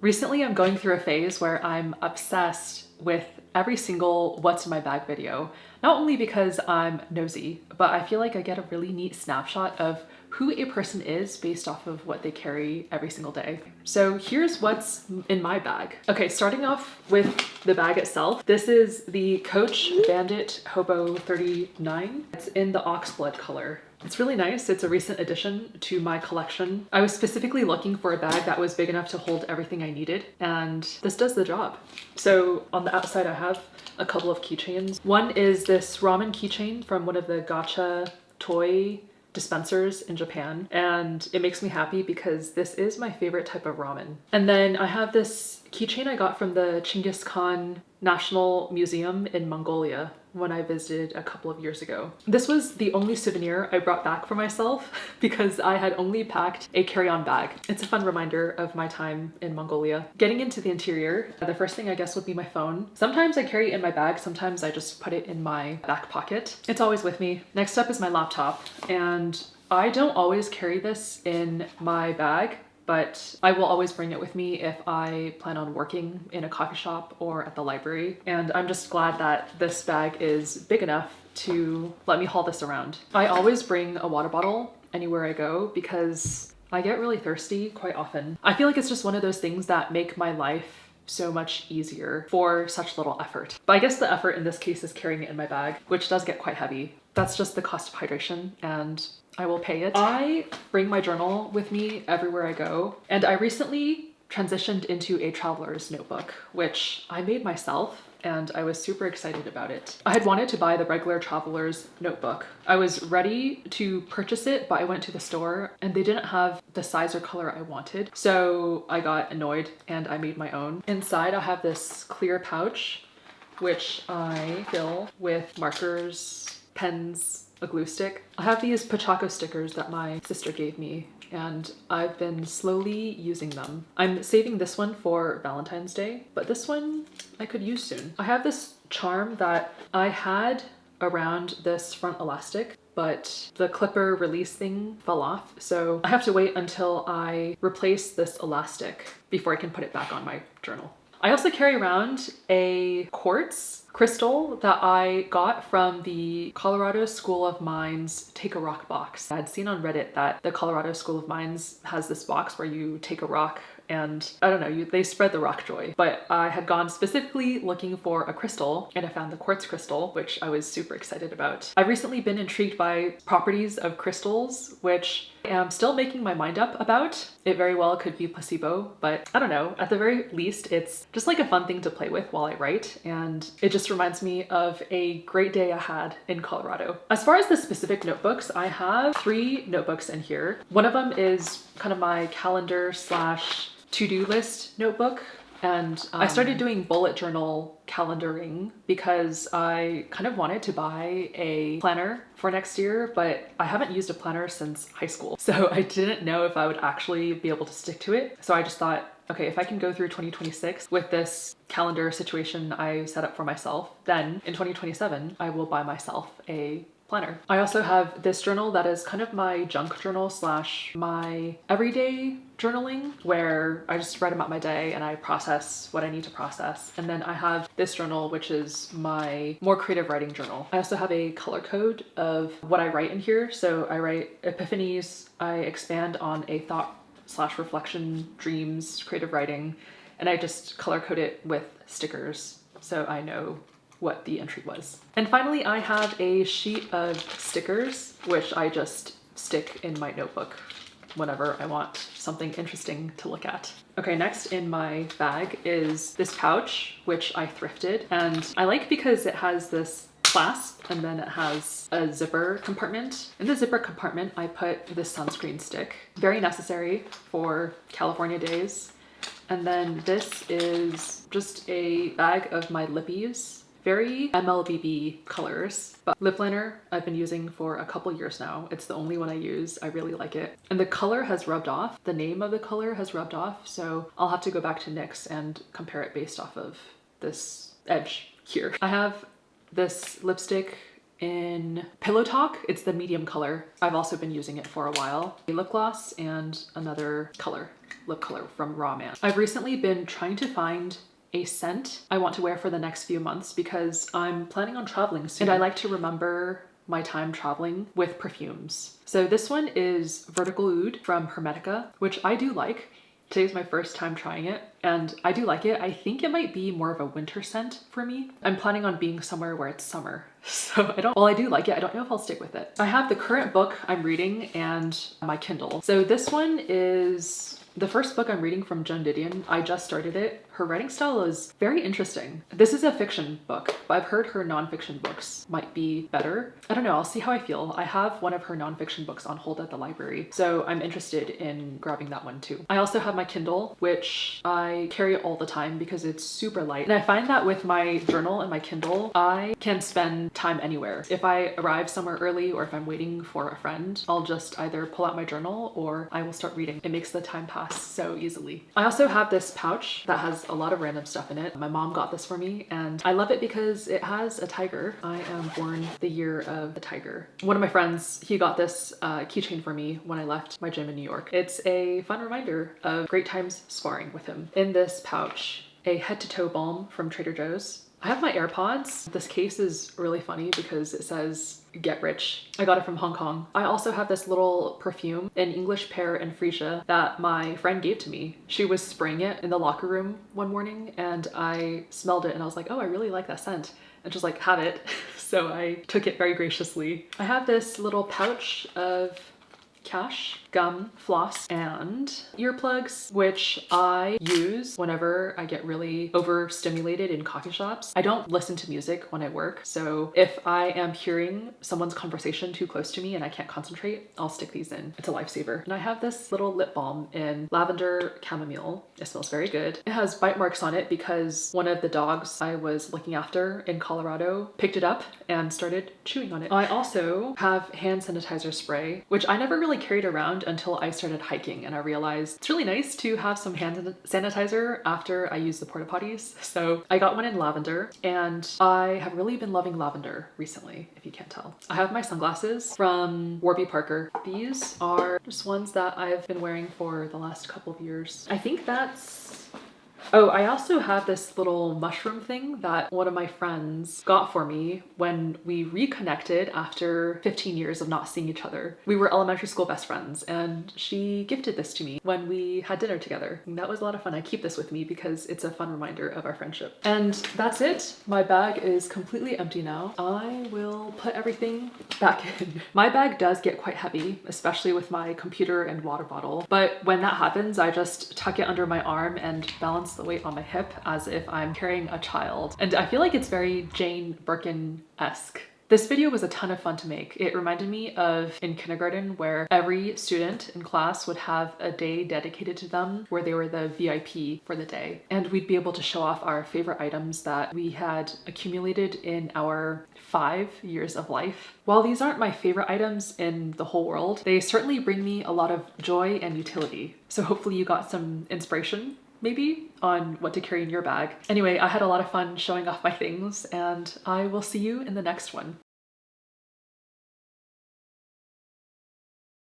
Recently, I'm going through a phase where I'm obsessed with every single what's in my bag video. Not only because I'm nosy, but I feel like I get a really neat snapshot of who a person is based off of what they carry every single day. So here's what's in my bag. Okay, starting off with the bag itself. This is the Coach Bandit Hobo 39. It's in the oxblood color. It's really nice. It's a recent addition to my collection. I was specifically looking for a bag that was big enough to hold everything I needed, and this does the job. So on the outside, I have a couple of keychains. One is this ramen keychain from one of the gacha toy dispensers in Japan, and it makes me happy because this is my favorite type of ramen. And then I have this keychain I got from the Genghis Khan National Museum in Mongolia when I visited a couple of years ago. This was the only souvenir I brought back for myself because I had only packed a carry-on bag. It's a fun reminder of my time in Mongolia. Getting into the interior, the first thing I guess would be my phone. Sometimes I carry it in my bag, sometimes I just put it in my back pocket. It's always with me. Next up is my laptop, and I don't always carry this in my bag, but I will always bring it with me if I plan on working in a coffee shop or at the library. And I'm just glad that this bag is big enough to let me haul this around. I always bring a water bottle anywhere I go because I get really thirsty quite often. I feel like it's just one of those things that make my life so much easier for such little effort. But I guess the effort in this case is carrying it in my bag, which does get quite heavy. That's just the cost of hydration, and I will pay it. I bring my journal with me everywhere I go, and I recently transitioned into a traveler's notebook, which I made myself, and I was super excited about it. I had wanted to buy the regular traveler's notebook. I was ready to purchase it, but I went to the store and they didn't have the size or color I wanted. So I got annoyed and I made my own. Inside I have this clear pouch, which I fill with markers, pens, a glue stick. I have these Pachaco stickers that my sister gave me, and I've been slowly using them. I'm saving this one for Valentine's Day, but this one I could use soon. I have this charm that I had around this front elastic, but the clipper release thing fell off, so I have to wait until I replace this elastic before I can put it back on my journal. I also carry around a quartz crystal that I got from the Colorado School of Mines Take a Rock box. I had seen on Reddit that the Colorado School of Mines has this box where you take a rock and I don't know, they spread the rock joy. But I had gone specifically looking for a crystal and I found the quartz crystal, which I was super excited about. I've recently been intrigued by properties of crystals, which I am still making my mind up about. It very well could be placebo, but I don't know. At the very least, it's just like a fun thing to play with while I write, and it just reminds me of a great day I had in Colorado. As far as the specific notebooks, I have 3 notebooks in here. One of them is kind of my calendar slash to-do list notebook. And I started doing bullet journal calendaring because I kind of wanted to buy a planner for next year, but I haven't used a planner since high school. So I didn't know if I would actually be able to stick to it. So I just thought, okay, if I can go through 2026 with this calendar situation I set up for myself, then in 2027, I will buy myself a planner. I also have this journal that is kind of my junk journal slash my everyday journaling, where I just write about my day and I process what I need to process. And then I have this journal, which is my more creative writing journal. I also have a color code of what I write in here. So I write epiphanies, I expand on a thought slash reflection, dreams, creative writing, and I just color code it with stickers so I know what the entry was. And finally, I have a sheet of stickers, which I just stick in my notebook whenever I want something interesting to look at. Okay, next in my bag is this pouch, which I thrifted, and I like because it has this clasp and then it has a zipper compartment. In the zipper compartment, I put this sunscreen stick, very necessary for California days. And then this is just a bag of my lippies. Very MLBB colors, but lip liner I've been using for a couple years now. It's the only one I use. I really like it. And the color has rubbed off. The name of the color has rubbed off. So I'll have to go back to NYX and compare it based off of this edge here. I have this lipstick in Pillow Talk. It's the medium color. I've also been using it for a while. A lip gloss and another lip color from Raw Man. I've recently been trying to find a scent I want to wear for the next few months because I'm planning on traveling soon and I like to remember my time traveling with perfumes. So this one is Vertical Oud from Hermetica, which I do like. Today's my first time trying it and I do like it. I think it might be more of a winter scent for me. I'm planning on being somewhere where it's summer. So I do like it. I don't know if I'll stick with it. I have the current book I'm reading and my Kindle. So this one is the first book I'm reading from Joan Didion. I just started it. Her writing style is very interesting. This is a fiction book, but I've heard her nonfiction books might be better. I don't know, I'll see how I feel. I have one of her nonfiction books on hold at the library, so I'm interested in grabbing that one too. I also have my Kindle, which I carry all the time because it's super light. And I find that with my journal and my Kindle, I can spend time anywhere. If I arrive somewhere early or if I'm waiting for a friend, I'll just either pull out my journal or I will start reading. It makes the time pass so easily. I also have this pouch that has a lot of random stuff in it. My mom got this for me and I love it because it has a tiger. I am born the year of the tiger. One of my friends, he got this keychain for me when I left my gym in New York. It's a fun reminder of great times sparring with him. In this pouch, a head to toe balm from Trader Joe's. I have my AirPods. This case is really funny because it says get rich. I got it from Hong Kong. I also have this little perfume, an English pear and freesia, that my friend gave to me. She was spraying it in the locker room one morning and I smelled it and I was like, oh, I really like that scent. And just like, have it. So I took it very graciously. I have this little pouch of cash, gum, floss, and earplugs, which I use whenever I get really overstimulated in coffee shops. I don't listen to music when I work, so if I am hearing someone's conversation too close to me and I can't concentrate, I'll stick these in. It's a lifesaver. And I have this little lip balm in lavender chamomile. It smells very good. It has bite marks on it because one of the dogs I was looking after in Colorado picked it up and started chewing on it. I also have hand sanitizer spray, which I never really carried around until I started hiking and I realized it's really nice to have some hand sanitizer after I use the porta potties. So I got one in lavender and I have really been loving lavender recently, if you can't tell. I have my sunglasses from Warby Parker. These are just ones that I've been wearing for the last couple of years. I think that's... Oh, I also have this little mushroom thing that one of my friends got for me when we reconnected after 15 years of not seeing each other. We were elementary school best friends and she gifted this to me when we had dinner together. And that was a lot of fun. I keep this with me because it's a fun reminder of our friendship. And that's it. My bag is completely empty now. I will put everything back in. My bag does get quite heavy, especially with my computer and water bottle. But when that happens, I just tuck it under my arm and balance the weight on my hip as if I'm carrying a child. And I feel like it's very Jane Birkin-esque. This video was a ton of fun to make. It reminded me of in kindergarten where every student in class would have a day dedicated to them where they were the VIP for the day. And we'd be able to show off our favorite items that we had accumulated in our 5 years of life. While these aren't my favorite items in the whole world, they certainly bring me a lot of joy and utility. So hopefully you got some inspiration maybe on what to carry in your bag. Anyway, I had a lot of fun showing off my things and I will see you in the next one.